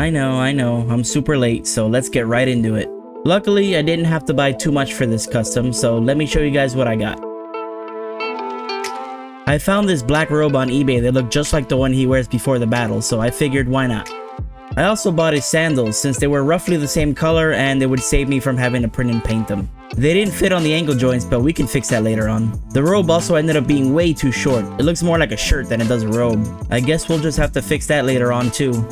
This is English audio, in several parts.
I know, I'm super late, so let's get right into it. Luckily, I didn't have to buy too much for this custom, so let me show you guys what I got. I found this black robe on eBay that looked just like the one he wears before the battle, so I figured why not. I also bought his sandals since they were roughly the same color and it would save me from having to print and paint them. They didn't fit on the ankle joints, but we can fix that later on. The robe also ended up being way too short. It looks more like a shirt than it does a robe. I guess we'll just have to fix that later on too.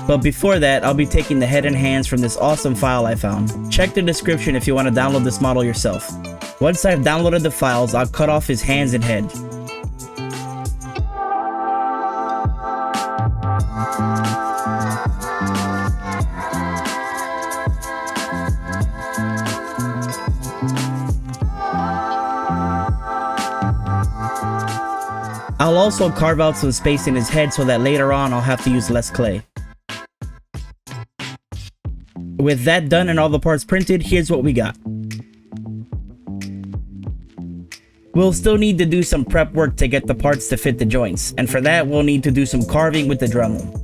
But before that, I'll be taking the head and hands from this awesome file I found. Check the description if you want to download this model yourself. Once I've downloaded the files, I'll cut off his hands and head. I'll also carve out some space in his head so that later on I'll have to use less clay. With that done and all the parts printed, here's what we got. We'll still need to do some prep work to get the parts to fit the joints, and for that we'll need to do some carving with the Dremel.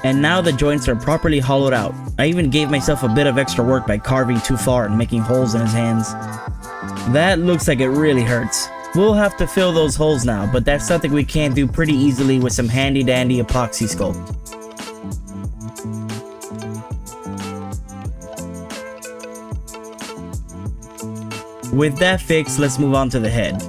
And now the joints are properly hollowed out. I even gave myself a bit of extra work by carving too far and making holes in his hands. That looks like it really hurts. We'll have to fill those holes now, but that's something we can do pretty easily with some handy dandy epoxy sculpt. With that fixed, let's move on to the head.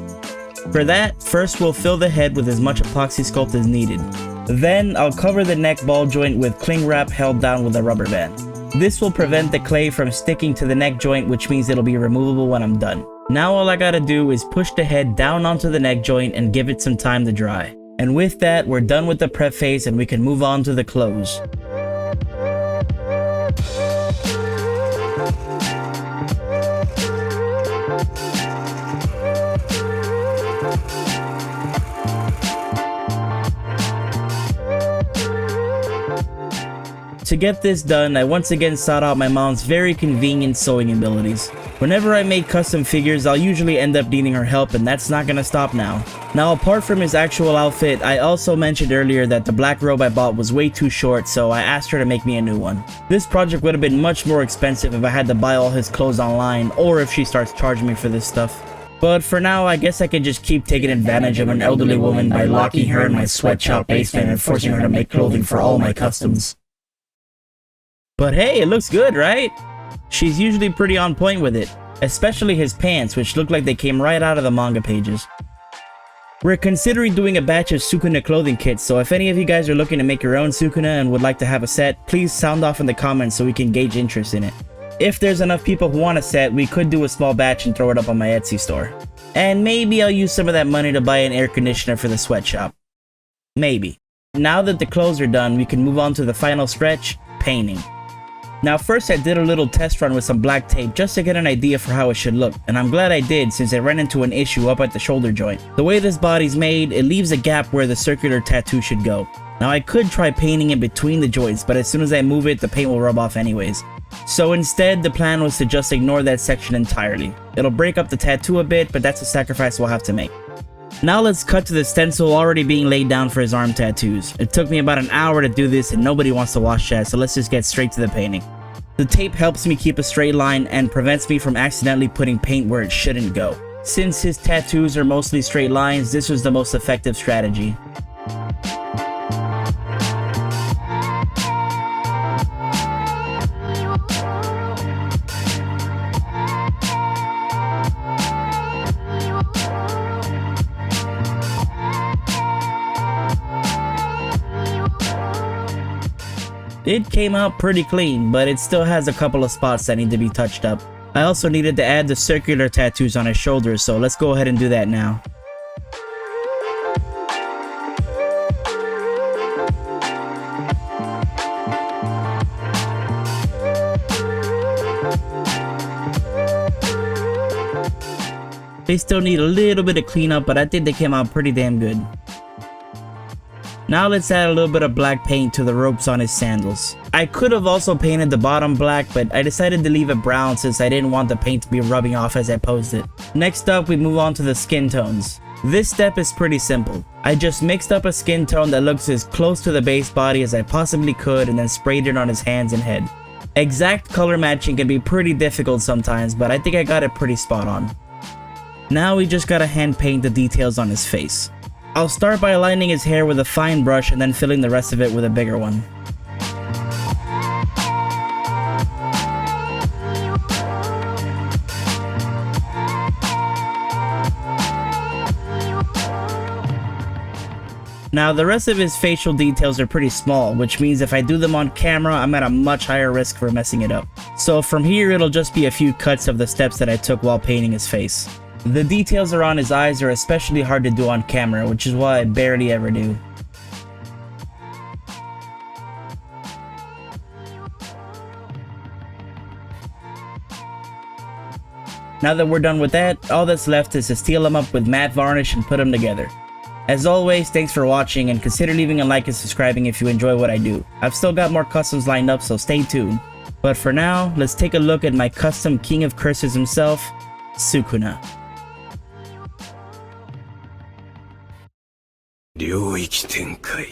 For that, first we'll fill the head with as much epoxy sculpt as needed. Then, I'll cover the neck ball joint with cling wrap held down with a rubber band. This will prevent the clay from sticking to the neck joint, which means it'll be removable when I'm done. Now all I gotta do is push the head down onto the neck joint and give it some time to dry. And with that, we're done with the prep phase and we can move on to the close. To get this done, I once again sought out my mom's very convenient sewing abilities. Whenever I make custom figures, I'll usually end up needing her help, and that's not gonna stop now. Now, apart from his actual outfit, I also mentioned earlier that the black robe I bought was way too short, so I asked her to make me a new one. This project would have been much more expensive if I had to buy all his clothes online, or if she starts charging me for this stuff. But for now, I guess I can just keep taking advantage of an elderly woman by locking her in my sweatshop basement and forcing her to make clothing for all my customs. But hey, it looks good, right? She's usually pretty on point with it, especially his pants, which look like they came right out of the manga pages. We're considering doing a batch of Sukuna clothing kits, so if any of you guys are looking to make your own Sukuna and would like to have a set, please sound off in the comments so we can gauge interest in it. If there's enough people who want a set, we could do a small batch and throw it up on my Etsy store. And maybe I'll use some of that money to buy an air conditioner for the sweatshop. Maybe. Now that the clothes are done, we can move on to the final stretch, painting. Now first I did a little test run with some black tape just to get an idea for how it should look, and I'm glad I did since I ran into an issue up at the shoulder joint. The way this body's made, it leaves a gap where the circular tattoo should go. Now I could try painting in between the joints, but as soon as I move it, the paint will rub off anyways. So instead, the plan was to just ignore that section entirely. It'll break up the tattoo a bit, but that's a sacrifice we'll have to make. Now let's cut to the stencil already being laid down for his arm tattoos. It took me about an hour to do this and nobody wants to watch that, so let's just get straight to the painting. The tape helps me keep a straight line and prevents me from accidentally putting paint where it shouldn't go. Since his tattoos are mostly straight lines, this was the most effective strategy. It came out pretty clean, but it still has a couple of spots that need to be touched up. I also needed to add the circular tattoos on his shoulders, so let's go ahead and do that now. They still need a little bit of cleanup, but I think they came out pretty damn good. Now let's add a little bit of black paint to the ropes on his sandals. I could have also painted the bottom black, but I decided to leave it brown since I didn't want the paint to be rubbing off as I posed it. Next up, we move on to the skin tones. This step is pretty simple. I just mixed up a skin tone that looks as close to the base body as I possibly could and then sprayed it on his hands and head. Exact color matching can be pretty difficult sometimes, but I think I got it pretty spot on. Now we just gotta hand paint the details on his face. I'll start by aligning his hair with a fine brush and then filling the rest of it with a bigger one. Now the rest of his facial details are pretty small, which means if I do them on camera, I'm at a much higher risk for messing it up. So from here it'll just be a few cuts of the steps that I took while painting his face. The details around his eyes are especially hard to do on camera, which is why I barely ever do. Now that we're done with that, all that's left is to seal them up with matte varnish and put them together. As always, thanks for watching and consider leaving a like and subscribing if you enjoy what I do. I've still got more customs lined up, so stay tuned. But for now, let's take a look at my custom King of Curses himself, Sukuna. 領域展開